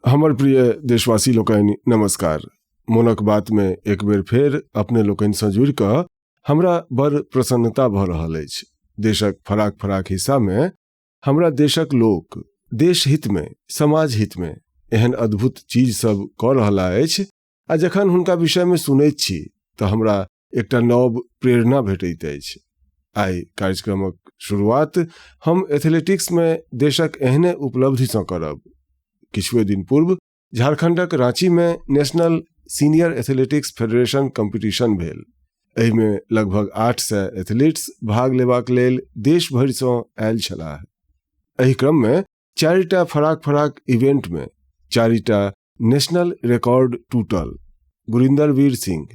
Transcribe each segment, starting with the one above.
हमर प्रिय देशवासी लोकनि नमस्कार। मोनक बात में एक बेर फेर अपने लोकनि सँ जुड़ि कऽ हमरा बड़ प्रसन्नता भऽ रहल अछि। देशक फराक फराक हिस्सा में हमरा देशक लोक देश हित में समाज हित में एहन अद्भुत चीज सब कऽ रहला अछि आ जखन हुनका विषय में सुनैत छी तऽ हमरा एकटा नव प्रेरणा भेटैत अछि। आइ कार्यक्रमक शुरुआत हम एथलेटिक्स में देशक एहने उपलब्धि सँ करब। किछुए दिन पूर्व झारखंडक रांची में national senior athletics federation competition भेल। एहि में लगभग 800 एथलीट्स भाग लेबाक लेल देश भरि सँ आयल छलाह। एहि क्रम में 4टा फराक फराक इवेंट में 4टा नेशनल रिकॉर्ड टूटल। गुरिंदर वीर सिंह,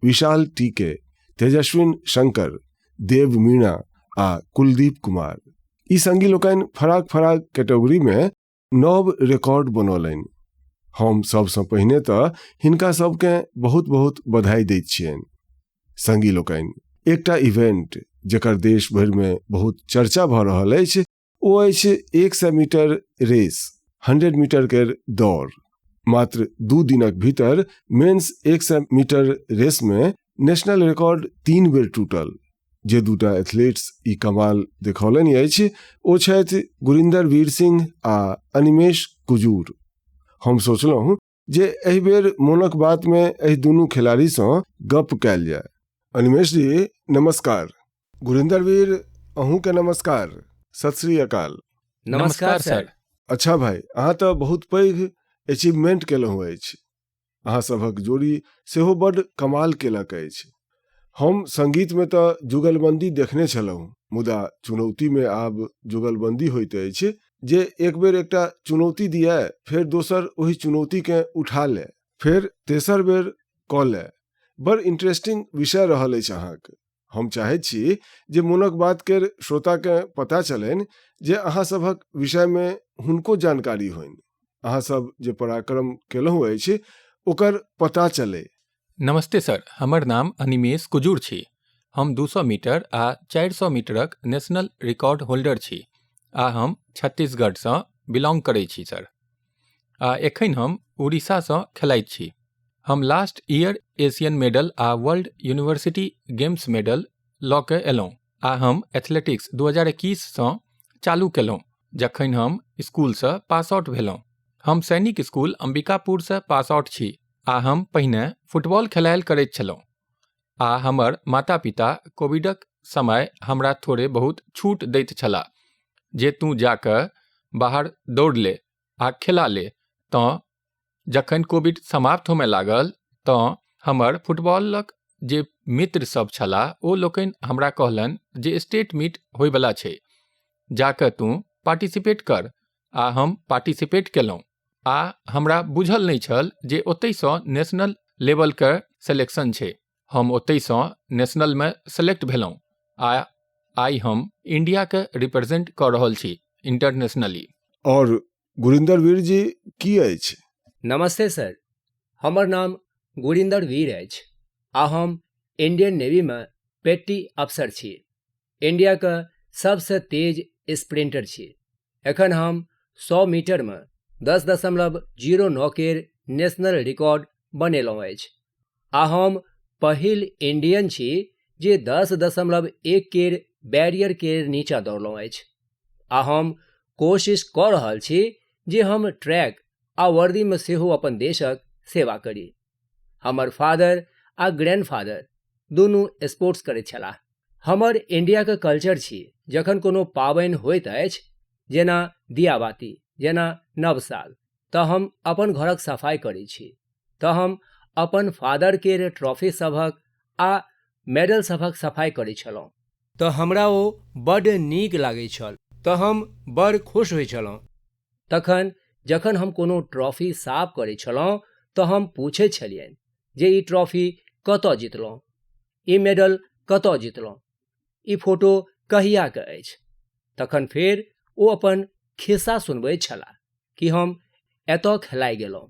विशाल टीके, तेजस्विन शंकर, देव मीणा आ कुलदीप कुमार ई संगी लोकनि फराक फराक कैटेगरी में नव रिकॉर्ड बनौलनि। हम सबसँ पहिने तऽ हिनका सबके बहुत बहुत बधाई दैत छियनि। संगी लोकनि, एकटा इवेंट जेकर देश भरि में बहुत चर्चा भऽ रहल अछि ओ अछि 100 मीटर रेस, 100 मीटर के दौड़। मात्र 2 दिनक भीतर मेंस 100 मीटर रेस में नेशनल रिकॉर्ड 3 बेर टूटल। जे दूटा एथलीट्स ई कमाल देखौलनि अछि ओ छथि गुरिंदर वीर सिंह आ अनिमेश कुजूर। हम सोचलहुँ जे एहि बेर मोनक बात में एहि दुनू खिलाड़ी सँ गप कैल जाय। अनिमेश जी नमस्कार। गुरिंदर वीर अहूँ के नमस्कार। सत श्री अकाल। नमस्कार सर। अच्छा भाई, अहाँ तऽ बहुत पैघ अचीवमेंट केलहुँ अछि। अहाँ सभक जोड़ी सेहो बड़ कमाल केलक अछि। हम संगीत में तो जुगलबंदी देखने छलहुँ, मुदा चुनौती में आब जुगलबंदी होइत अछि जे एक बेर एकटा चुनौती दिया फेर दोसर ओही चुनौती के उठा ले, फेर तेसर बेर कऽ ले। बड़ इंटरेस्टिंग विषय रहल अछि अहाँक। हम चाहैत छी जे मोनक बात के श्रोता के पता चलनि जे अहाँ सभक विषय में हुनको जानकारी होनि। अहाँ सब जे पराक्रम केलहुँ अछि ओकर पता चले। नमस्ते सर, हमर नाम अनिमेश कुजूर छी। हम 200 मीटर आ 400 मीटरक नेशनल रिकॉर्ड होल्डर छी आ हम छत्तीसगढ़ सँ बिलोंग करै छी सर। आ एखन हम उड़ीसा सँ खेलाइत छी। हम लास्ट ईयर एशियन मेडल आ वर्ल्ड यूनिवर्सिटी गेम्स मेडल लऽ कऽ एलहुँ आ हम एथलेटिक्स 2021 सँ चालू केलहुँ जखन हम स्कूल सँ पास आउट भेलहुँ। हम सैनिक स्कूल अंबिकापुर सँ पास आउट छी आ हम पहिने फुटबॉल खेलायल करैत छलहुँ आ हमर माता पिता कोविडक समय हमरा थोड़े बहुत छूट दैत छलाह जे तू जाकऽ बाहर दौड़ ले आ खेला ले। तऽ जखन कोविड समाप्त होमय लागल तऽ हमर फुटबॉलक जे मित्र सब छलाह ओ लोकनि हमरा कहलनि जे स्टेट मीट होयवला छै, जाकऽ तू पार्टिसिपेट कर। आ हम पार्टिसिपेट केलहुँ आ हमरा बुझल नहि छल जे ओतहिसँ नेशनल लेवल के सिलेक्शन छै। हम ओतहिसँ नेशनल में सेलेक्ट भेलहुँ आ आइ हम इंडिया के रिप्रेजेंट कऽ रहल छी इंटरनेशनली। और गुरिंदर वीर जी की अछि? नमस्ते सर, हमर नाम गुरिंदर वीर अछि आ हम इंडियन नेवी में पेटी अफसर छी। इंडिया के सबसे तेज स्प्रिंटर छी। एखन हम 100 मीटर में 10.09 के नेशनल रिकॉर्ड बनेलहुँ अछि आ हम पहिल इंडियन छी जे 10.1 के बैरियर के नीचा दौड़लहुँ अछि। आ हम कोशिश कऽ रहल छी जे हम ट्रैक आ वर्दी में सेहो अपन देशक सेवा करी। हमर फादर आ ग्रैंडफादर दुनू स्पोर्ट्स करैत छलाह। हमर इंडिया के कल्चर छी, जखन कोनो पाबनि होइत अछि जेना दियाबाती, जेना नव साल, तऽ हम अपन घरक सफाई करै छी। तऽ हम अपन फादर के ट्रॉफी सभक आ मेडल सभक सफाई करै छलहुँ तऽ हमरा ओ बड्ड नीक लागै छल, तऽ हम बड़ खुश होइ छलहुँ। तखन जखन हम कोनो ट्रॉफी साफ करै छलहुँ तऽ हम पूछै छलियनि जे ई ट्रॉफी कतऽ जीतलहुँ, ई मेडल कतऽ जीतलहुँ, ई फोटो कहिया के अछि। तखन फेर ओ अपन खिस्सा सुनबैत छलाह कि हम एतऽ खेलाइ गेलहुँ,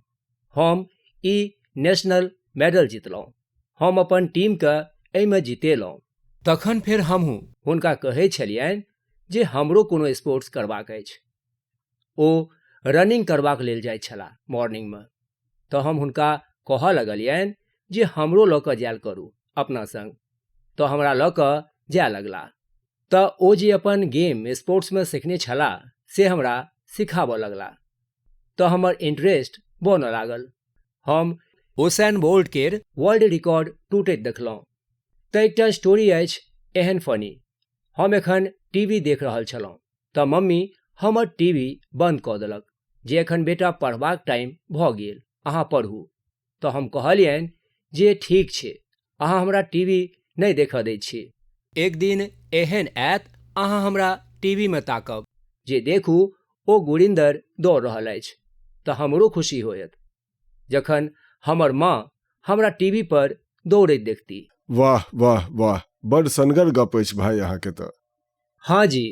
हम ई नेशनल मेडल जीतलहुँ, हम अपन टीम के एहिमे जीतेलहुँ। तखन फेर हमहूँ हुनका कहै छलियनि जे हमरो कोनो स्पोर्ट्स करबाक अछि। ओ रनिंग करबाक लेल जाइत छलाह मॉर्निंगमे। तऽ हम हुनका कहऽ लगलियनि जे हमरो लऽ कऽ जायल करू अपना संग। तऽ हमरा लऽ कऽ जाय लगला। तऽ ओ जे अपन गेम स्पोर्ट्समे सिखने छलाह से हमरा सिखाबऽ लगला। तऽ हमर इंटरेस्ट बनऽ लागल। हम उसेन बोल्ट केर वर्ल्ड रिकॉर्ड टूटैत देखलहुँ। तऽ एकटा स्टोरी अछि एहन फनी। हम एखन टीवी देख रहल छलहुँ तऽ मम्मी हमर टीवी बंद कऽ देलक जे एखन बेटा पढ़बाक टाइम भऽ गेल, अहाँ पढ़ू। तऽ हम कहलियनि जे ठीक छै, अहाँ हमरा टीवी नहि देखऽ दै छी। एक दिन एहन आयत अहाँ हमरा टीवीमे ताकब जे देखू ओ गुरिन्दर दौड़ रहल अछि, तऽ हमरो खुशी होयत जखन हमर माँ हमरा टीवी पर दौड़ैत देखती। वाह वाह वाह, बड़ सनगर गप अछि भाई अहाँके। तऽ हाँ जी,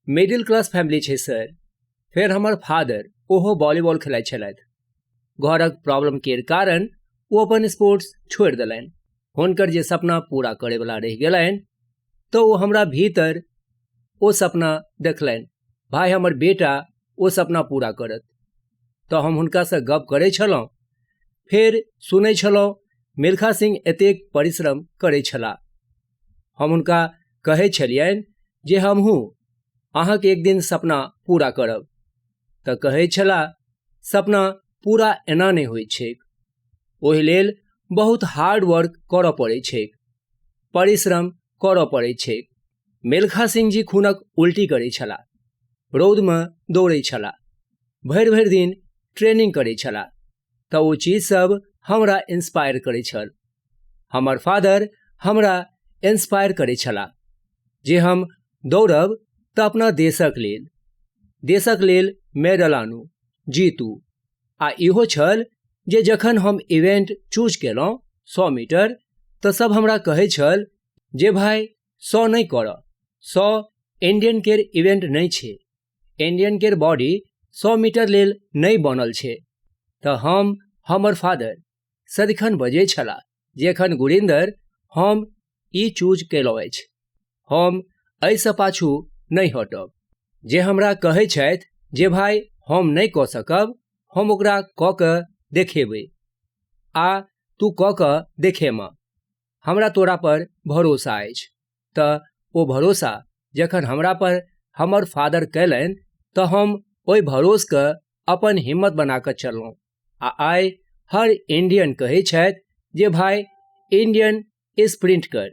मिडिल क्लास फैमिली छै सर। फेर हमर फादर ओहो वॉलीबॉल खेलाइत छलथि। घरक प्रॉब्लम केर कारण ओ अपन स्पोर्ट्स छोड़ि देलनि। हुनकर जे सपना पूरा करैवला रहि गेलनि तऽ ओ हमरा भीतर ओ सपना देखलनि, भाई हमर बेटा ओ सपना पूरा करत। तऽ हम हुनकासँ गप करै छलहुँ, फेर सुनै छलहुँ मिल्खा सिंह एतेक परिश्रम करै छलाह। हम हुनका कहै छलियनि जे हमहूँ अहाँके एक दिन सपना पूरा करब। तऽ कहै छलाह सपना पूरा एना नहि होइत छैक, ओहि लेल बहुत हार्ड वर्क करऽ पड़ैत छैक, परिश्रम करऽ पड़ैत छैक। मिल्खा सिंह जी खूनक उल्टी करै छलाह, रौदमे दौड़ै छलाह, भरि भरि दिन ट्रेनिंग करै छलाह। तऽ ओ चीज सब हमरा इंस्पायर करै छल। हमर फादर हमरा इंस्पायर करै छलाह जे हम दौड़ब तऽ अपना देशक लेल मेडल आनू, जीतू। आ इहो छल जे जखन हम इवेंट चूज केलहुँ 100 मीटर, तऽ सब हमरा कहै छल जे भाई 100 नहि करऽ, 100 इंडियन केर इवेंट नहि छै, इंडियन केर बॉडी 100 मीटर लेल नहि बनल छै। तऽ हम हमर फादर सदिखन बजै छलाह जे एखन गुरिन्दर हम ई चूज केलहुँ अछि, हम एहिसँ पाछू नहि हटब। जे हमरा कहै छथि जे भाई हम नहि कऽ सकब, हम ओकरा कऽ कऽ देखेबै आ तू कऽ कऽ देखेमा, हमरा तोरा पर भरोसा अछि। तऽ ओ भरोसा जखन हमरा पर हमर फादर कयलनि तऽ हम ओहि भरोसके अपन हिम्मत बना कऽ चललहुँ। आ आइ हर इंडियन कहै छथि जे भाई इंडियन स्प्रिंट कर।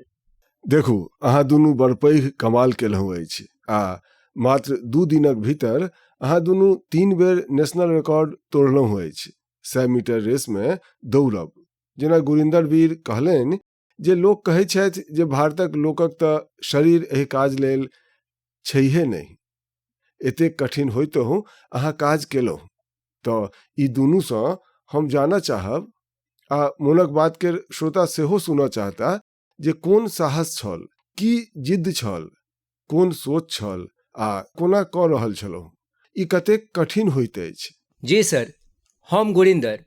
देखू, अहाँ दुनू बड़ पैघ कमाल केलहुँ अछि आ मात्र 2 दिनक भीतर अहाँ दुनू 3 बेर नेशनल रिकॉर्ड तोड़लहुँ अछि 100 मीटर रेसमे दौड़ब। जेना गुरिन्दर वीर कहलनि जे लोक कहै छथि जे भारतक लोकक तऽ शरीर एहि काज लेल छैहे नहि, एतेक कठिन होइतहु अहाँ काज केलहुँ। तऽ ई दुनूसँ हम जानऽ चाहब आ मोनक बात केर श्रोता सेहो सुनऽ चाहता जे कोन साहस छल, की जिद्द छल, कोन सोच छल आ कोना कऽ रहल छलहुँ। ई कतेक कठिन होइत अछि। जी सर, हम गुरिन्दर,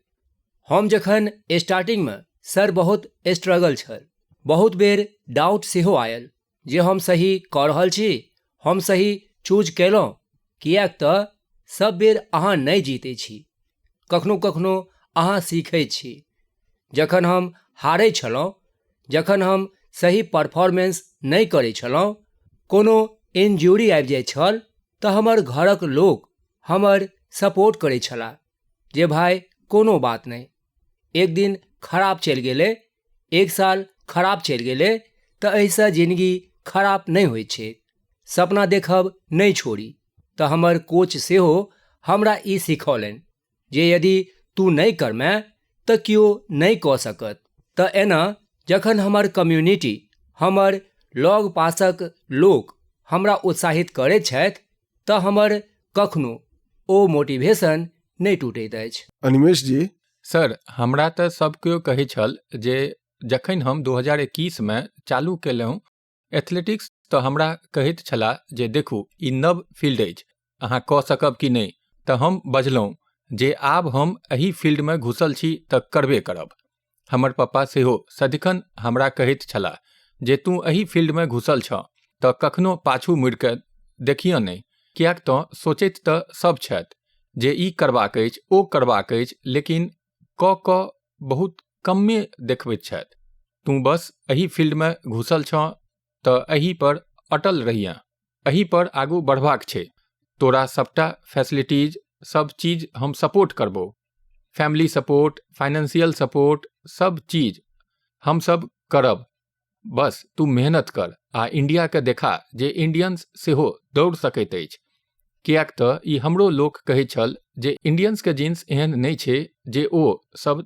हम जखन स्टार्टिंगमे सर बहुत स्ट्रगल छल, बहुत बेर डाउट सेहो आयल जे हम सही कऽ रहल छी, हम सही चूज केलहुँ, किएक तऽ सब बेर अहाँ नहि जीतै छी, कखनो कखनो अहाँ सीखै छी। जखन हम हारै छलहुँ, जखन हम सही परफॉर्मेंस नहि करै छलहुँ, कोनो इंजरी आबि जाइ छल, तऽ हमर घरक लोक हमर सपोर्ट करै छलाह जे भाई कोनो बात नहि, एक दिन खराब चलि गेलै, एक साल खराब चलि गेलै तऽ एहिसँ जिंदगी खराब नहि होइ छै, सपना देखब नहि छोड़ी। तऽ हमर कोच सेहो हमरा ई सिखौलनि जे यदि तू नहि करमे तऽ केओ नहि कऽ सकत। तऽ एना जखन हमर कम्युनिटी, हमर लग पासक लोक हमरा उत्साहित करैत छथि तऽ हमर कखनो ओ मोटिवेशन नहि टूटैत अछि। अनिमेष जी। सर, हमरा तऽ सब केओ कहै छल जे जखन हम 2021 चालू केलहुँ एथलेटिक्स तऽ हमरा कहैत छलाह जे देखू ई नव फील्ड अछि, अहाँ कऽ सकब कि नहि। तऽ हम बजलहुँ जे आब हम एही फील्डमे घुसल छी तऽ करबे करब। हमर पप्पा सेहो सदिखन हमरा कहैत छलाह जे तू एही फील्डमे घुसल छऽ तऽ कखनो पाछू मुड़ि कऽ देखियऽ नहि, किएक तऽ सोचैत तऽ सब छथि जे ई करबाक अछि ओ करबाक अछि, लेकिन कऽ बहुत कमे देखबैत छथि। तू बस एही फील्डमे घुसल छँ तऽ एही पर अटल रहिहेँ, एही पर आगू बढ़बाक छै। तोरा सबटा फैसिलिटीज सब चीज हम सपोर्ट करबो, फैमिली सपोर्ट, फाइनेंशियल सपोर्ट, सब चीज हम सब करब। बस तू मेहनत कर आ इंडियाके देखा जे इंडियंस सेहो दौड़ सकैत अछि। किएक तऽ ई हमरो लोक कहै छल जे इंडियंसके जीन्स एहन नहि छै जे ओ सब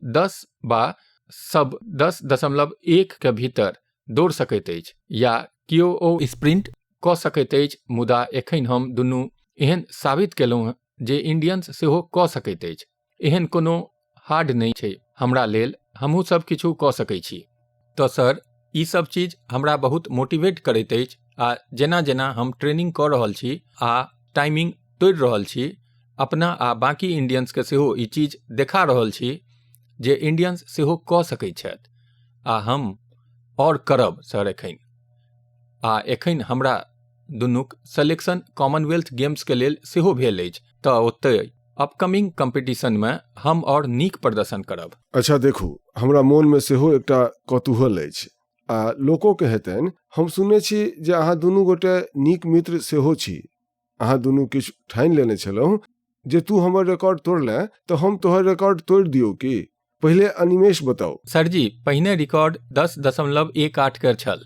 10.1 के भीतर दौड़ सकैत अछि या किओ ओ स्प्रिंट कऽ सकैत अछि। मुदा एखन हम दुनू एहन साबित केलहुँ जे इंडियंस सेहो कऽ सकैत अछि। एहन कोनो हार्ड नहि छै हमरा लेल, हमहूँ सब किछु कऽ सकै छी। तऽ सर ई सब चीज हमरा बहुत मोटिवेट करैत अछि आ जेना जेना हम ट्रेनिंग कऽ रहल छी आ टाइमिंग तोड़ि रहल छी, अपना आ बाकी इंडियंसके सेहो ई चीज देखा रहल छी जे इंडियंस सेहो कऽ सकैत छथि आ हम और करब सर एखन। आ एखन हमरा दुनूक सिलेक्शन कॉमनवेल्थ गेम्सके लेल सेहो भेल अछि, तऽ ओतय अपकमिंग कम्पिटिशनमे हम और नीक प्रदर्शन करब। अच्छा देखू, हमरा मोनमे सेहो एकटा कौतूहल अछि आ लोकोके हेतनि। हम सुनने छी जे अहाँ दुनू गोटे नीक मित्र सेहो छी। अहाँ दुनू किछु ठानि लेने छलहुँ जे तू हमर रिकॉर्ड तोड़ले तऽ हम तोहर रिकॉर्ड तोड़ि दियौ की? पहिले अनिमेष बताओ। सरजी पहिने रिकॉर्ड 10.18 के छल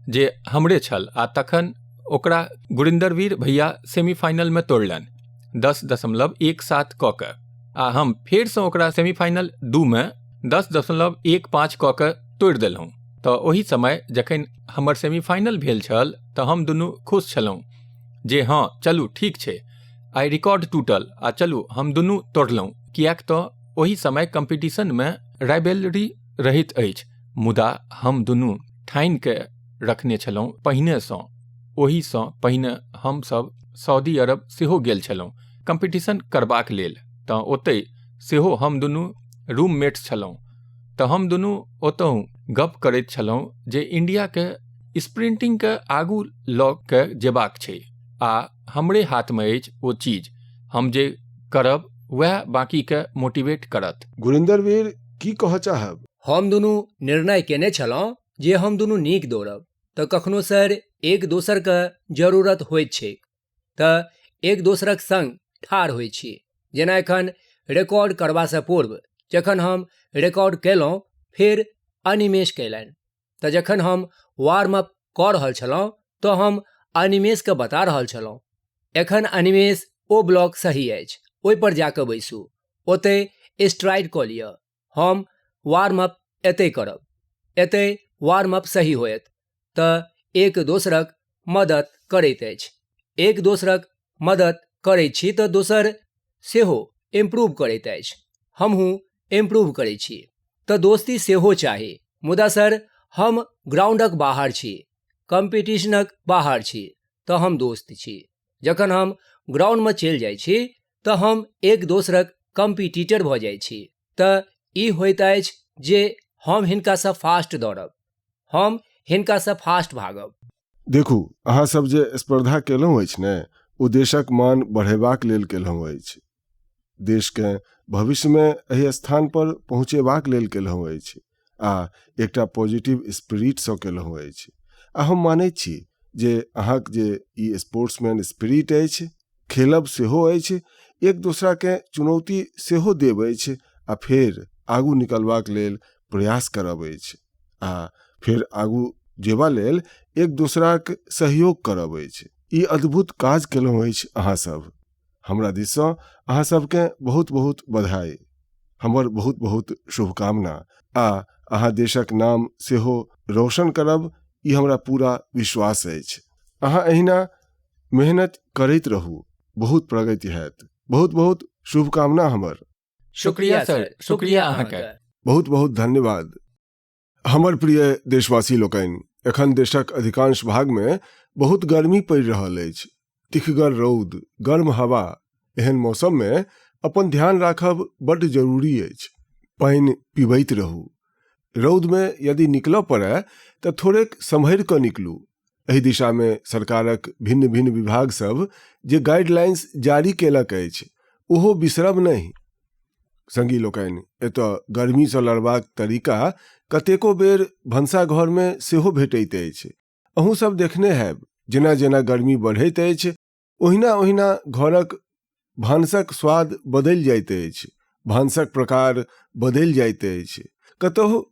जे हमरे छल आ तखन ओकरा गुरिंदरवीर भैया सेमीफाइनलमे तोड़लनि 10.17 कऽ के, आ हम फेरसँ ओकरा सेमीफाइनल 2 में 10.15 कऽ के तोड़ि देलहुँ। तऽ ओही समय जखन हमर सेमीफाइनल भेल छल तऽ हम दुनू खुश छलहुँ जे हाँ चलू ठीक छै, आइ रिकॉर्ड टूटल आ चलू हम दुनू तोड़लहुँ। किएक तऽ ओही समय कम्पिटिशनमे राइवलरी रहैत अछि, मुदा हम दुनू ठानि के रखने छलहुँ पहिनेसँ। ओहीसँ पहिने हमसभ सऊदी अरब सेहो गेल छलहुँ कम्पिटिशन करबाक लेल, तऽ ओतहि सेहो हम दुनू रूममेट्स छलहुँ। तऽ हम दुनू ओतहु गप करैत छलहुँ जे इंडियाके स्प्रिंटिंगके आगू लऽ के जेबाक छै आ हमरे हाथमे अछि ओ चीज। हम जे करब वएह बाकीके मोटिवेट करत। गुरिंदरवीर की कहऽ चाहब? हम दुनू निर्णय केने छलहुँ जे हम दुनू नीक दौड़ब, तऽ कखनो सर एक दोसरके जरूरत होइत छै तऽ एक दोसरक संग ठाढ़ होइत छी। जेना एखन रिकॉर्ड करबासँ पूर्व जखन हम रिकॉर्ड केलहुँ फेर अनिमेष कयलनि, तऽ जखन हम वार्म अप कऽ रहल छलहुँ तऽ हम अनिमेषके बता रहल छलहुँ एखन अनिमेष ओ ब्लॉक सही अछि, ओहिपर जा कऽ बैसू, ओतहि स्ट्राइड कऽ लिअ, हम वार्म अप एतहि करब, एतहि वार्म अप सही होयत। तऽ एक दोसरक मदद करैत अछि, एक दोसरक मदद करैत छी तऽ दोसर सेहो इम्प्रूव करैत अछि, हमहूँ इम्प्रूव करैत छी। तऽ दोस्ती सेहो चाही। मुदा सर हम ग्राउंडक बाहर छी, कम्पिटिशनक बाहर छी, तऽ हम दोस्त छी। जखन हम ग्राउंडमे चलि जाइ छी तऽ हम एक दोसरक कम्पिटिटर भऽ जाइ छी। तऽ ई होइत अछि जे हम हिनकासँ फास्ट दौड़ब, हम हिनकासँ फास्ट भागब। देखू, अहाँ सब जे स्पर्धा केलहुँ अछि ने, ओ देशक मान बढ़ेबाक लेल केलहुँ अछि, देशके भविष्यमे एहि स्थान पर पहुँचेबाक लेल केलहुँ अछि आ एकटा पॉजिटिव स्पिरिटसँ केलहुँ अछि। आ हम मानैत छी जे अहाँक जे ई स्पोर्ट्समैन स्पिरिट अछि, खेलब सेहो अछि, एक दोसराके चुनौती सेहो देब अछि आ फेर आगू निकलबाक लेल प्रयास करब अछि आ फेर आगू जेबा लेल एक दोसराक सहयोग करब अछि। ई अद्भुत काज केलहुँ अछि अहाँ सब। हमरा दिससँ अहाँ सबके बहुत बहुत बधाई, हमर बहुत बहुत शुभकामना आ अहाँ देशक नाम सेहो रोशन करब, ई हमरा पूरा विश्वास अछि। अहाँ एहिना मेहनत करैत रहू, बहुत प्रगति हैत। बहुत बहुत शुभकामना हमर। शुक्रिया सर, शुक्रिया अहाँके। बहुत बहुत धन्यवाद। हमर प्रिय देशवासी लोकनि, एखन देशक अधिकांश भागमे बहुत गर्मी पड़ि रहल अछि, तिखगर रौद, गर्म हवा। एहन मौसममे अपन ध्यान राखब बड्ड जरूरी अछि। पानि पीबैत रहू, रौदमे यदि निकलऽ पड़य तऽ थोड़ेक सम्हरि कऽ निकलू। एहि दिशामे सरकारक भिन्न भिन्न विभाग सब जे गाइडलाइंस जारी केलक अछि ओहो बिसरब नहीं। संगी लोकनि, एतऽ गर्मी सँ लड़बाक तरीका कतेको बेर भनसाघर में सेहो भेटैत अछि। अहूँ सब देखने हैब, जेना जेना गर्मी बढ़ैत अछि ओहिना ओहिना घरक भानसक स्वाद बदलि जाइत अछि, भानसक प्रकार बदलि जाइत अछि। कतहु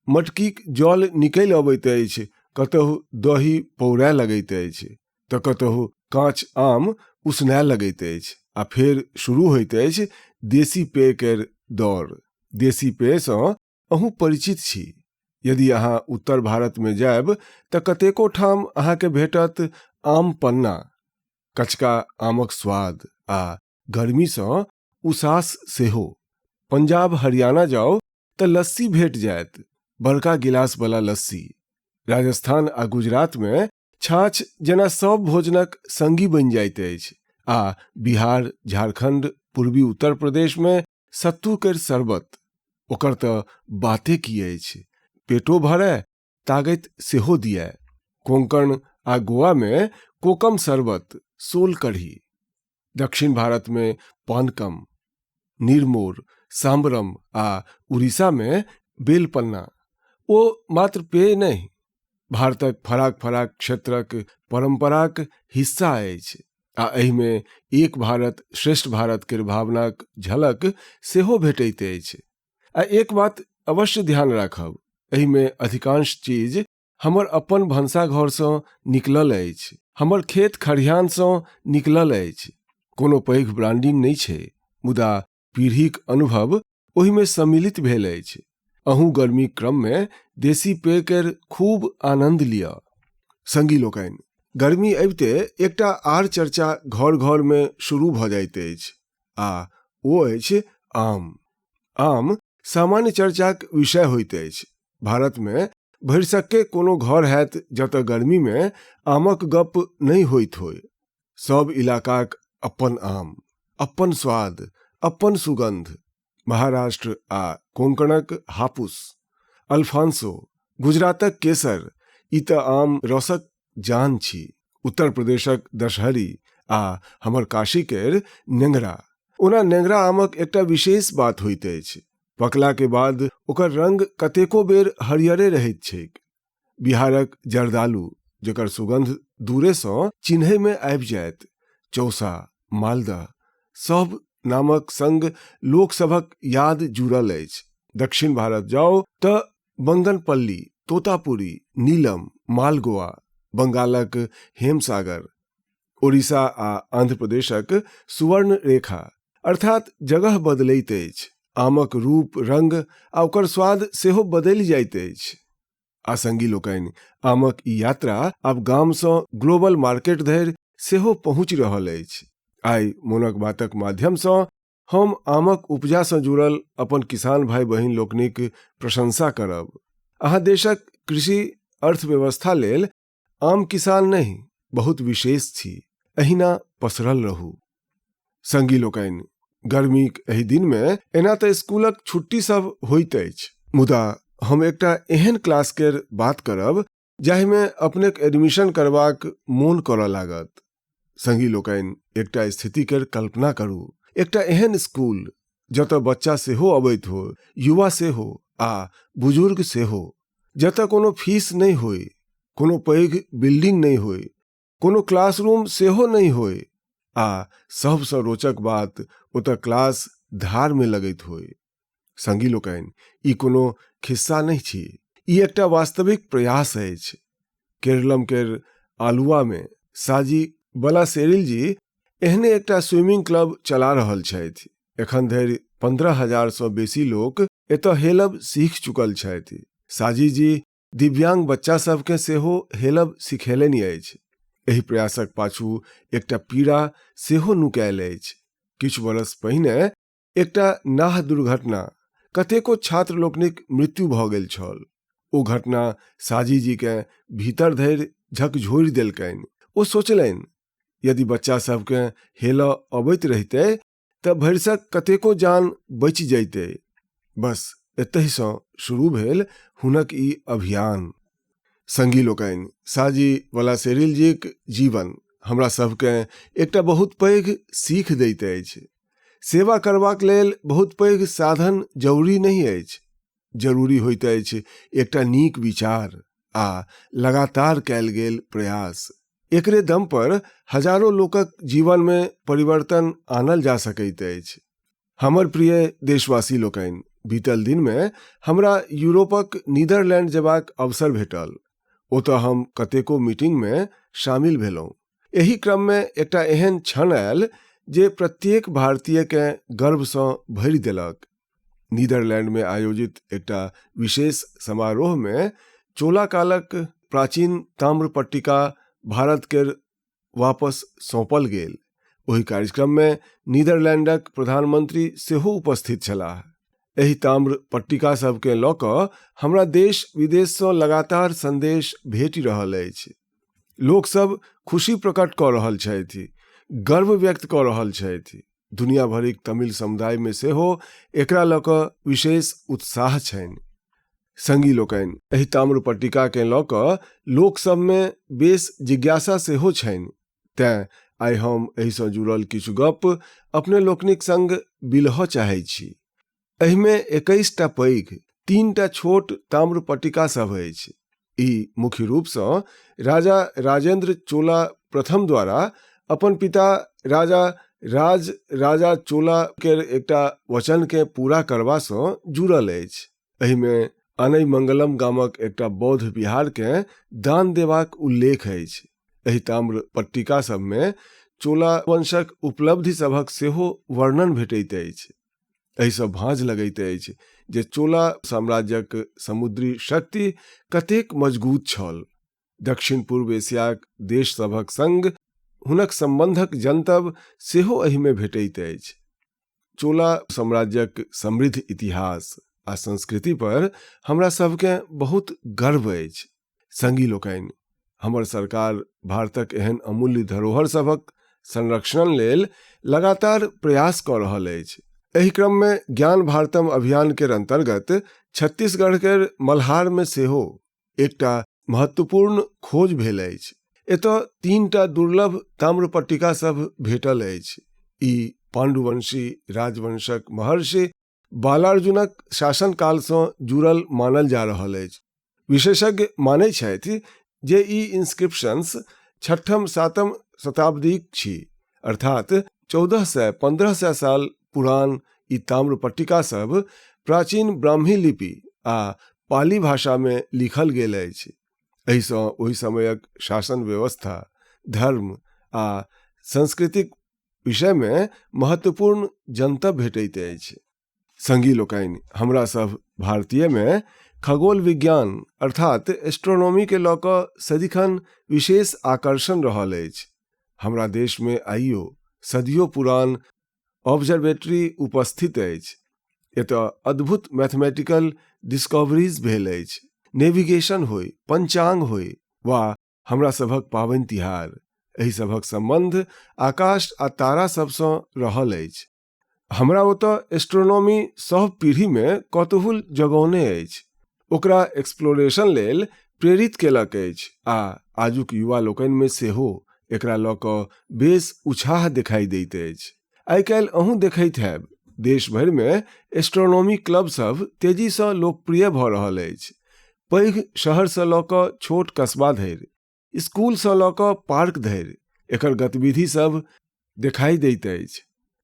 मटकीक जल निकलि अबैत अछि, कतहु दही पौरय लगैत अछि, तऽ कतहु काँच आम उसनय लगैत अछि। आ फेर शुरू होइत अछि देसी पेय केर दौर। देसी पेय सँ अहूँ परिचित छी। यदि अहाँ उत्तर भारत में जायब तऽ कतेको ठाम अहाँके भेटत आम पन्ना, कचका आमक स्वाद आ गर्मी सँ उसास सेहो। पंजाब हरियाणा जाउ तऽ लस्सी भेट जायत, बड़का गिलास वाला लस्सी। राजस्थान आ गुजरात में छाछ जेना सब भोजनक संगी बनि जाइत अछि। आ बिहार, झारखंड, पूर्वी उत्तर प्रदेश में सत्तू केर शरबत, ओकर तऽ बाते की अछि। पेटो भरय, तागत सेहो दिए। कोंकण आ गोवा में कोकम शरबत, सोल कढ़ी। दक्षिण भारत में पानकम, निर्मोर, सांबरम आ उड़ीसा में बेलपन्ना। ओ मात्र पेय नहीं, भारतक फराक फराक क्षेत्रक परंपराक हिस्सा अछि। आ एहि में एक भारत श्रेष्ठ भारत केर भावनाक झलक सेहो भेटैत अछि। आ एक बात अवश्य ध्यान राखब, एहि में अधिकांश चीज हमर अपन भनसाघर सँ निकलल अछि, हमर खेत खरिहान सँ निकलल अछि। कोनो पैघ ब्रांडिंग नहीं छै, मुदा पीढ़ीक अनुभव ओहि में सम्मिलित भेल अछि। अहूँ गर्मी क्रम में देसी पेय केर खूब आनंद लिअ। संगी लोकनि, गर्मी अबिते एकटा आर चर्चा घर घर में शुरू भऽ जाइत अछि, आ ओ अछि आम। आम सामान्य चर्चाक विषय होइत अछि। भारत में भरिसक्के कोनो घर हैत जतऽ गर्मी में आमक गप नहीं होइत होय। सब इलाकाक अपन आम, अपन स्वाद, अपन सुगंध। महाराष्ट्र आ कोंकणक हापुस, अल्फांसो, गुजरातक केसर, ई तऽ आम रसक जान छी। उत्तर प्रदेशक दशहरी आ हमर काशी केर नेंगरा। ओना नेंगरा आमक एकटा विशेष बात होइत अछि। पकला के बाद ओकर रंग कतेको बेर हरियरे रहैत छैक। बिहारक जर्दालू, जेकर सुगंध दूरे सँ चिन्है में आबि जायत। चौसा, मालदह, सब नामक संग लोक सभक याद जुड़ल अछि। दक्षिण भारत जाओ तऽ बंगनपल्ली, तोतापुरी, नीलम, मालगोआ, बंगालक हेमसागर, ओडिशा आ आंध्र प्रदेशक सुवर्ण रेखा। अर्थात जगह बदलैत अछि, आमक रूप, रंग आ ओकर स्वाद सेहो बदलि जाइत अछि। आ संगी लोकनि, आमक ई यात्रा आब गाम सँ ग्लोबल मार्केट धरि सेहो पहुँचि रहल अछि। आइ मोनक बातक माध्यम सँ हम आमक उपजा सँ जुड़ल अपन किसान भाई बहिन लोकनिक प्रशंसा करब। अहाँ देशक कृषि अर्थव्यवस्था लेल आम किसान नहीं, बहुत विशेष छी। अहिना पसरल रहू। संगी लोकनि, गर्मीक एहि दिन में एना तऽ स्कूलक छुट्टी सब होइत अछि, मुदा हम एकटा एहन क्लास केर बात करब जाहि में अपनेक एडमिशन करबाक मोन करऽ लागत। संगी लोकनि, एकटा स्थिति केर कल्पना करू। एकटा एहन स्कूल जतऽ बच्चा सेहो अबैत हो, युवा सेहो आ बुजुर्ग सेहो, जतऽ कोनो फीस नहीं होय, कोनो पैघ बिल्डिंग नहीं होय, कोनो क्लासरूम सेहो नहीं होय, आ सबसँ रोचक बात, ओतऽ क्लास धार में लगैत होय। संगी लोकनि, ई कोनो खिस्सा नहीं छी, ई एकटा वास्तविक प्रयास अछि। केरलम केर आलुवा में साजी बलासेरिल जी एहने एकटा स्विमिंग क्लब चला रहल छथि। एखन धरि 15,000 सँ बेसी लोक एतऽ हेलब सीख चुकल छथि। साजी जी दिव्यांग बच्चा सबके सेहो हेलब सिखेलनि अछि। एहि प्रयासक पाछू एकटा पीड़ा सेहो नुकायल अछि। किछु बरस पहिने एकटा नाह दुर्घटना, कतेको छात्र लोकनिक मृत्यु भऽ गेल छल। ओ घटना साजी जी के भीतर धरि झकझोरि देलकनि। ओ सोचलनि, यदि बच्चा सबके हेलऽ अबैत रहितै तऽ भरिसक कतेको जान बचि जैतै। बस एतहि सँ शुरू भेल हुनक ई अभियान। संगी लोकनि, साजी बलासेरिल जीक जीवन हमरा सबके एकटा बहुत पैघ सीख दैत अछि। सेवा करबाक लेल बहुत पैघ साधन जरूरी नहीं अछि। जरूरी होइत अछि एकटा नीक विचार आ लगातार कयल गेल प्रयास। एकरे दम पर हजारों लोकक जीवन में परिवर्तन आनल जा सकैत अछि। हमर प्रिय देशवासी लोकनि, बीतल दिन में हमरा यूरोपक नीदरलैंड जेबाक अवसर भेटल। ओतऽ हम कतेको मीटिंग में शामिल भेलहुँ। एही क्रम में एकटा एहन क्षण आयल जे प्रत्येक भारतीय के गर्व सँ भरि देलक। नीदरलैंड में आयोजित एकटा विशेष समारोह में चोला कालक प्राचीन ताम्र पट्टिका भारत के वापस सौंपल गेल। ओही कार्यक्रम में नीदरलैंडक प्रधानमंत्री सेहो उपस्थित छलाह। एही ताम्र पट्टिका सबके लऽ कऽ हमरा देश विदेश सँ लगातार संदेश भेटि रहल अछि। लोक सब खुशी प्रकट कऽ रहल छथि, गर्व व्यक्त कऽ रहल छथि। दुनिया भरिक तमिल समुदाय में सेहो एकरा लऽ कऽ विशेष उत्साह छनि। संगी लोकनि, एही ताम्र पट्टिका के लऽ कऽ लोक सब में बेस जिज्ञासा सेहो छनि। तें आइ हम एहि सँ जुड़ल किछु गप अपने लोकनिक संग बिलह चाहै छी। एहि में 21टा पैघ, 3टा छोट ताम्र पट्टिका सब अछि। ई मुख्य रूप सँ राजा राजेंद्र चोला प्रथम द्वारा अपन पिता राजा चोला के एकटा वचन के पूरा करबा सँ जुड़ल अछि। एहि में अनैमंगलम गामक एकटा बौद्ध विहार के दान देबाक उल्लेख अछि। एहि ताम्र पट्टिका सब में चोला वंशक उपलब्धि सभक सेहो वर्णन भेटैत अछि। एहि सँ भाँज लगैत अछि जे चोला साम्राज्यक समुद्री शक्ति कतेक मजगूत छल। दक्षिण पूर्व एशियाक देश सभक संग हुनक संबंधक जनतब सेहो एहि में भेटैत अछि। चोला साम्राज्यक समृद्ध इतिहास आ संस्कृति पर हमरा सबके बहुत गर्व अछि। संगी लोकनि, हमर सरकार भारतक एहन अमूल्य धरोहर सभक संरक्षण लेल लगातार प्रयास कऽ रहल अछि। एही क्रम में ज्ञान भारतम अभियान के अंतर्गत छत्तीसगढ़ के मल्हार में सेहो एकटा महत्वपूर्ण खोज भेल अछि। एतऽ 3टा दुर्लभ ताम्र पट्टिका सब भेटल अछि। ई पांडुवंशी राजवंशक महर्षि बालार्जुनक शासन काल सँ जुड़ल मानल जा रहल अछि। विशेषज्ञ मानै छथि जे ई इंस्क्रिप्शंस 6म-7म शताब्दीक छी, अर्थात 1400-1500 साल पुरान। ई ताम्र पट्टिका सब प्राचीन ब्राह्मी लिपि आ पाली भाषा में लिखल गेल अछि। एहि सँ ओहि समयक शासन व्यवस्था, धर्म आ संस्कृतिक विषय में महत्वपूर्ण जनतब भेटैत अछि। संगी लोकनि, हमरा सब भारतीय में खगोल विज्ञान अर्थात एस्ट्रोनॉमी के लऽ कऽ सदिखन विशेष आकर्षण रहल अछि। हमरा देश में आइयो सदियों पुरान ऑब्जर्वेटरी उपस्थित अछि। एतऽ अद्भुत मैथमेटिकल डिस्कवरीज भेल अछि। नेविगेशन होय, पंचांग होय वा हमरा सभक पावनि तिहार, एहि सभक संबंध आकाश आ तारा सब सँ रहल अछि। हमरा ओतऽ एस्ट्रोनॉमी सब पीढ़ी में कौतूहल जगौने अछि, ओकरा एक्सप्लोरेशन लेल प्रेरित केलक अछि आ आजुक युवा लोकनि में सेहो एकरा लऽ कऽ बेस उत्साह दिखाई दैत अछि। आइ काल्हि अहूँ देखैत हैब, देश भरि में एस्ट्रोनॉमी क्लब सब तेजी सँ लोकप्रिय भऽ रहल अछि। पैघ शहर सँ लऽ कऽ छोट कस्बा धरि, स्कूल सँ लऽ कऽ पार्क धरि एकर गतिविधि सब दिखाई दैत अछि।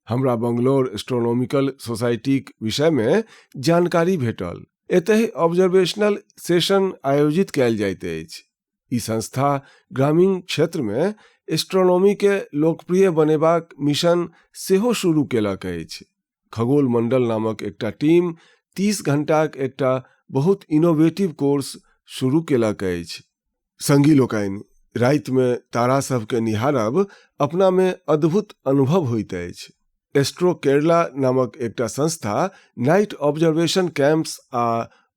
हमरा बंगलोर एस्ट्रोनॉमिकल सोसाइटीक विषय में जानकारी भेटल। एतहि ऑब्जर्वेशनल सेशन आयोजित कयल जाइत अछि। ई संस्था ग्रामीण क्षेत्र में एस्ट्रोनॉमी के लोकप्रिय बनेबाक मिशन सेहो शुरू केलक अछि। खगोल मंडल नामक एकटा टीम 30 घंटाक एकटा बहुत इनोवेटिव कोर्स शुरू केलक अछि। संगी लोकनि, राति में तारा सब के निहारब अपना में अद्भुत अनुभव होइत अछि। एस्ट्रो केरला नामक एकटा संस्था नाइट ऑब्जर्वेशन कैंप्स आ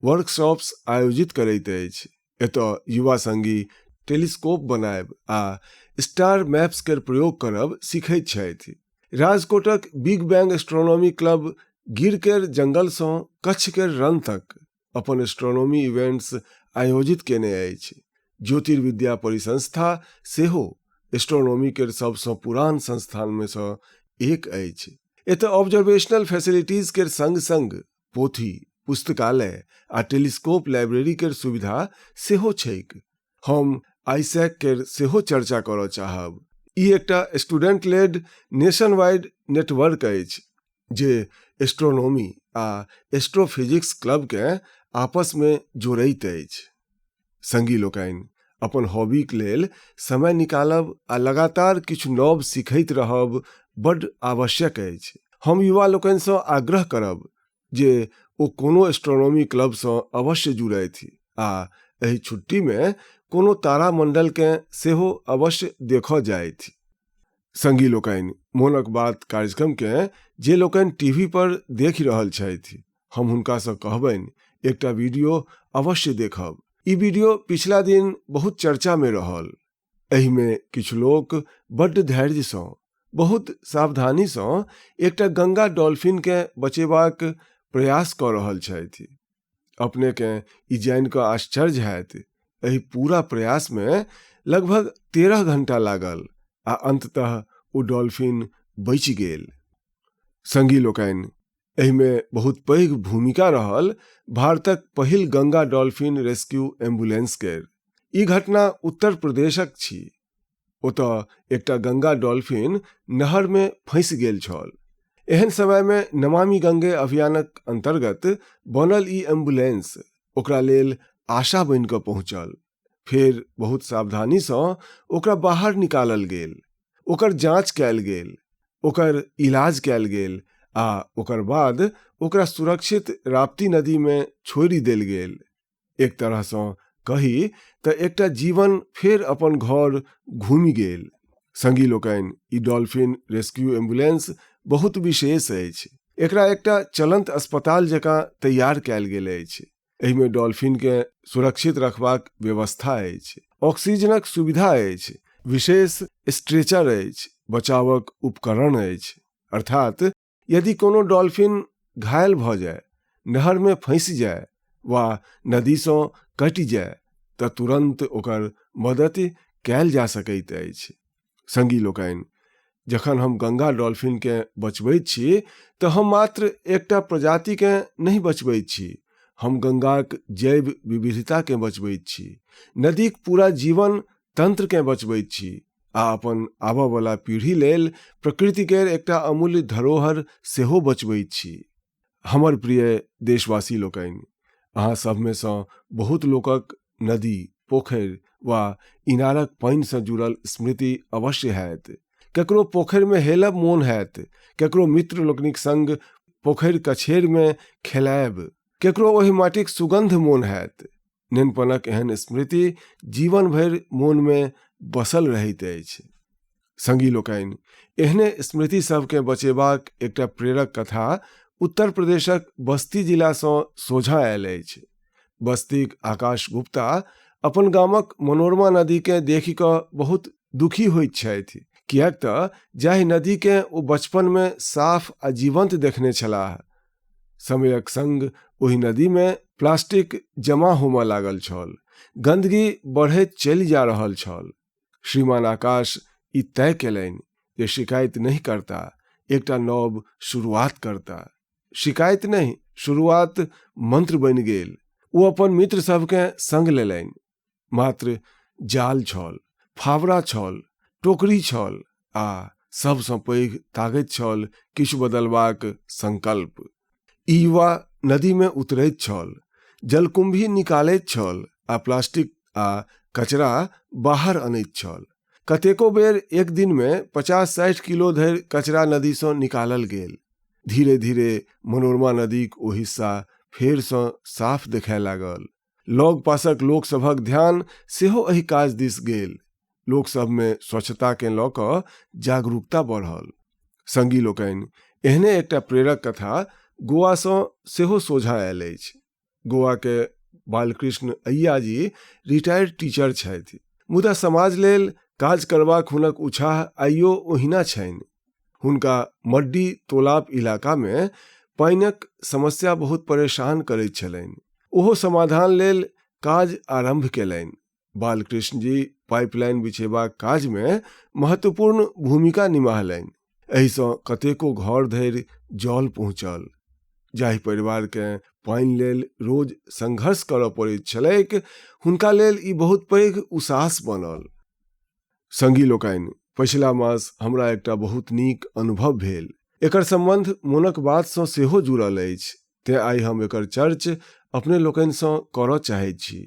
वर्कशॉप्स आयोजित करैत अछि। एतऽ युवा संगी टेलीस्कोप बनायब आ स्टार मैप्स के प्रयोग करब सीखैत छथि। राजकोटक बिग बैंग एस्ट्रोनॉमी क्लब गिर केर जंगल सँ कच्छ केर रण तक अपन एस्ट्रोनॉमी इवेंट्स आयोजित केने अछि। ज्योतिर्विद्या परिसंस्था सेहो एस्ट्रोनॉमी केर सबसँ पुरान संस्थान में सँ एक अछि। एतऽ ऑब्जर्वेशनल फैसिलिटीज के संग संग पोथी, पुस्तकालय आ टेलीस्कोप लाइब्रेरी के सुविधा सेहो छैक। हम आईसैक के सेहो चर्चा करऽ चाहब। ई एकटा student led nationwide network अछि जे एस्ट्रोनॉमी आ एस्ट्रोफिजिक्स क्लब के आपस में जोड़ैत अछि। संगी लोकनि, अपन हॉबीक लेल समय निकालब आ लगातार किछु नव सिखैत रहब बड्ड आवश्यक अछि। हम युवा लोकनिसँ आग्रह करब जे ओ कोनो एस्ट्रोनॉमी क्लबसँ अवश्य जुड़थि आ एहि छुट्टी में कोनो तारामंडल के सेहो अवश्य देखऽ जाथि। संगी लोकनि, मोनक बात कार्यक्रम के जे लोकनि टीवी पर देख रहल छथि, हम हुनकासँ कहबनि एकटा वीडियो अवश्य देखब। ई वीडियो पिछला दिन बहुत चर्चा में रहल। एहि में किछु लोक बड्ड धैर्यसँ, बहुत सावधानीसँ एकटा गंगा डॉल्फिन के बचेबाक प्रयास कऽ रहल छथि। अपने के ई जानि कऽ आश्चर्य हैत, एहि पूरा प्रयास में लगभग 13 घंटा लागल आ अंततः ओ डॉल्फिन बचि गेल। संगी लोकनि, एहि में बहुत पैघ भूमिका रहल भारतक पहिल गंगा डॉल्फिन रेस्क्यू एम्बुलेंस के। ई घटना उत्तर प्रदेशक छी। ओतऽ एकटा गंगा डॉल्फिन नहर में फंसि गेल छल। एहन समय में नमामि गंगे अभियानक अंतर्गत बनल ई एम्बुलेंस ओकरा लेल आशा बनि कऽ पहुँचल। फिर बहुत सावधानीसँ ओकरा बाहर निकालल गेल, ओकर जांच कैल गेल, ओकर इलाज कैल गेल आ ओकर बाद ओकरा सुरक्षित राप्ती नदी में छोड़ि देल गेल। एक तरहसँ कही तऽ एकटा जीवन फेर अपन घर घूमि गेल। संगी लोकनि, ई डॉल्फिन रेस्क्यू एम्बुलेंस बहुत विशेष अछि। एकरा एकटा चलंत अस्पताल जकाँ तैयार कैल गेल अछि। एहि में डॉल्फिन के सुरक्षित रखबाक व्यवस्था अछि, ऑक्सीजनक सुविधा अछि, विशेष स्ट्रेचर अछि, बचावक उपकरण अछि। अर्थात यदि कोनो डॉल्फिन घायल भऽ जाय, नहर में फंसि जाय वा नदीसँ कटि जाय तऽ तुरंत ओकर मदति कैल जा सकैत अछि। संगी लोकनि, जखन हम गंगा डॉल्फिन के बचबैत छी तऽ हम मात्र एकटा प्रजाति के नहीं बचबैत छी, हम गंगाक जैव विविधता के बचबैत छी, नदीक पूरा जीवन तंत्र के बचबैत छी आ अपन आबऽ वाला पीढ़ी लेल प्रकृति के एकटा अमूल्य धरोहर सेहो बचबैत छी। हमर प्रिय देशवासी लोकनि, अहाँ सब में सँ बहुत लोकक नदी, पोखरि वा इनारक पानि सँ जुड़ल स्मृति अवश्य हैत। केकरो पोखरि में हेलब मोन हैत, केकरो मित्र लोकनिक संग पोखरि कछेर में खेलायब, केकरो ओहि माटिक सुगंध मोन हैत। नेनपनक एहन स्मृति जीवन भरि मोन में बसल रहैत अछि। संगी लोकनि, एहने स्मृति सबके बचेबाक एकटा प्रेरक कथा उत्तर प्रदेशक बस्ती जिलासँ सोझा आयल अछि। बस्तीक आकाश गुप्ता अपन गामक मनोरमा नदी के देखि कऽ बहुत दुखी होइत छथि, किएक तऽ जाहि नदी के ओ बचपन में साफ आ जीवंत देखने छलाह, समयक संग ओहि नदी में प्लास्टिक जमा होमऽ लागल छल, गंदगी बढ़ैत चलि जा रहल छल। श्रीमान आकाश ई तय केलनि जे शिकायत नहीं करता, एकटा नव शुरुआत करता। शिकायत नहीं, शुरुआत मंत्र बनि गेल। ओ अपन मित्र सबके संग लेलनि। मात्र जाल छल, फावड़ा छल, टोकरी छल आ सबसँ पैघ ताकत छल किछु बदलबाक संकल्प। ई युवा नदी में उतरैत छल, जलकुंभी निकालैत छल आ प्लास्टिक आ कचरा बाहर अनैत छल। कतेको बेर एक दिन में 50-60 किलो धरि कचरा नदीसँ निकालल गेल। धीरे धीरे मनोरमा नदीक ओ हिस्सा फेरसँ साफ देखाय लागल। लग पासक लोक सभक ध्यान सेहो एहि काज दिस गेल। लोक सब में स्वच्छता के लऽ कऽ जागरूकता बढ़ल। संगी लोकनि, एहने एकटा प्रेरक कथा गोवासँ सेहो सोझा आयल अछि। गोवा के बालकृष्ण अय्या जी रिटायर्ड टीचर छथि, मुदा समाज लेल काज करबाक हुनक उत्साह आइयो ओहिना छनि। हुनका मड्डी तोलाप इलाका में पानिक समस्या बहुत परेशान करैत छलनि। ओहो समाधान लेल काज आरंभ केलनि। बालकृष्ण जी पाइपलाइन बिछेबाक काज में महत्वपूर्ण भूमिका निभालनि। एहिसँ कतेको घर धरि जल पहुँचल, जाहि परिवार के पानि लेल रोज संघर्ष करऽ पड़ैत छलैक, हुनका लेल ई बहुत पैघ उसास बनल। संगी लोकनि, पछिला मास हमरा एकटा बहुत नीक अनुभव भेल। एकर संबंध मोनक बातसँ सेहो जुड़ल अछि, तें आइ हम एकर चर्च अपने लोकनिसँ करऽ चाहैत छी।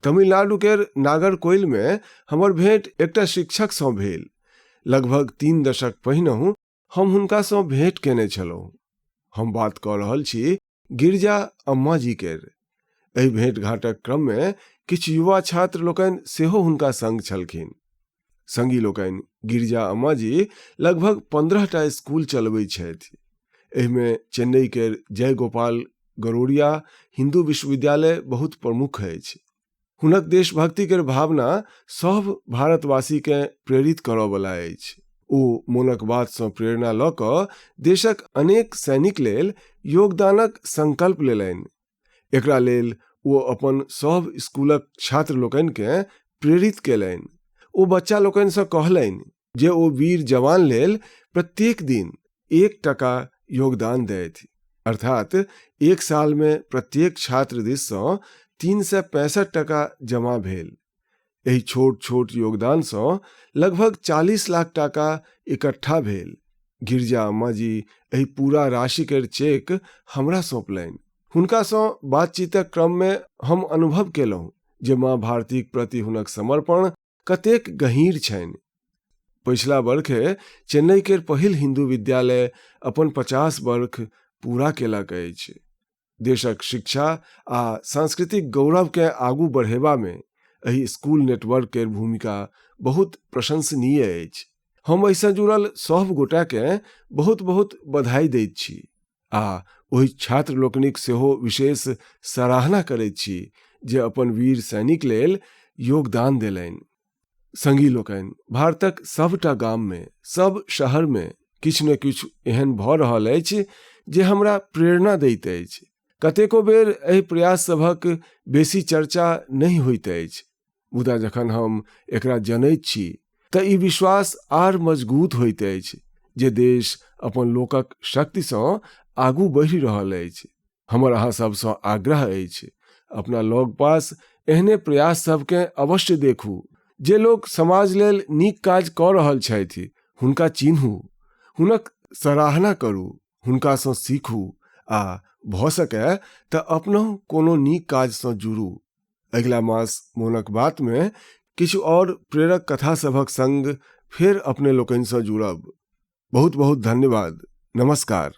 तमिलनाडु केर नागरकोइल में हमर भेंट एकटा शिक्षकसँ भेल। लगभग 3 दशक पहिनहु हम हुनकासँ भेंट केने छलहुँ। हम बात कऽ रहल छी गिरजा अम्मा जी केर। एहि भेंट घाटक क्रम में किछु युवा छात्र लोकनि सेहो हुनका संग छलखिन। संगी लोकनि, गिरजा अम्मा जी लगभग 15टा स्कूल चलबैत छथि। एहिमे चेन्नई केर जय गोपाल गरोडिया हिंदू विश्वविद्यालय बहुत प्रमुख अछि। हुनक देशभक्ति केर भावना सब भारतवासी के प्रेरित करऽ वाला अछि। ओ मोनक बातसँ प्रेरणा लऽ कऽ देशक अनेक सैनिक लेल योगदानक संकल्प लेलनि। एकरा लेल ओ अपन सब स्कूलक छात्र लोकनि के प्रेरित केलनि। ओ बच्चा लोकनिसँ कहलनि जे ओ वीर जवान लेल प्रत्येक दिन 1 टका योगदान देथि, अर्थात एक साल में प्रत्येक छात्र दिससँ 365 टका जमा भेल। एहि छोट छोट योगदानसँ लगभग 40 लाख टाका इकट्ठा भेल। गिरजा अम्मा जी एहि पूरा राशि केर चेक हमरा सौंपलनि। हुनकासँ बातचीतक क्रम में हम अनुभव केलहुँ जे माँ भारतीक प्रति हुनक समर्पण कतेक गहींर छनि। पिछला बरखे चेन्नई केर पहिल हिंदू विद्यालय अपन 50 वर्ष पूरा केलक अछि। देशक शिक्षा आ सांस्कृतिक गौरव के आगू बढ़ेबा में एहि स्कूल नेटवर्क केर भूमिका बहुत प्रशंसनीय अछि। हम एहिसँ जुड़ल सब गोटा के बहुत बहुत बधाई दैत छी आ ओहि छात्र लोकनिक सेहो विशेष सराहना करैत छी जे अपन वीर सैनिक लेल योगदान देलनि। संगी लोकनि, भारतक सबटा गाम में, सब शहर में किछु ने किछु एहन भऽ रहल अछि जे हमरा प्रेरणा दैत अछि। कतेको बेर एहि प्रयास सभक बेसी चर्चा नहीं होइत अछि, मुदा जखन हम एकरा जनैत छी तऽ ई विश्वास आर मजबूत होइत अछि जे देश अपन लोकक शक्तिसँ आगू बढ़ि रहल अछि। हमर अहाँ सबसँ आग्रह अछि, अपना लग पास एहने प्रयास सबके अवश्य देखू। जे लोग समाज लेल नीक काज कऽ रहल छथि हुनका चिन्हू, हुनक सराहना करू, हुनकासँ सीखू आ भऽ सकै तऽ अपनहु कोनो नीक काजसँ जुड़ू। अगिला मास मोनक बात में किछु और प्रेरक कथा सभक संग फेर अपने लोकनिसँ जुड़ब। बहुत बहुत धन्यवाद। नमस्कार।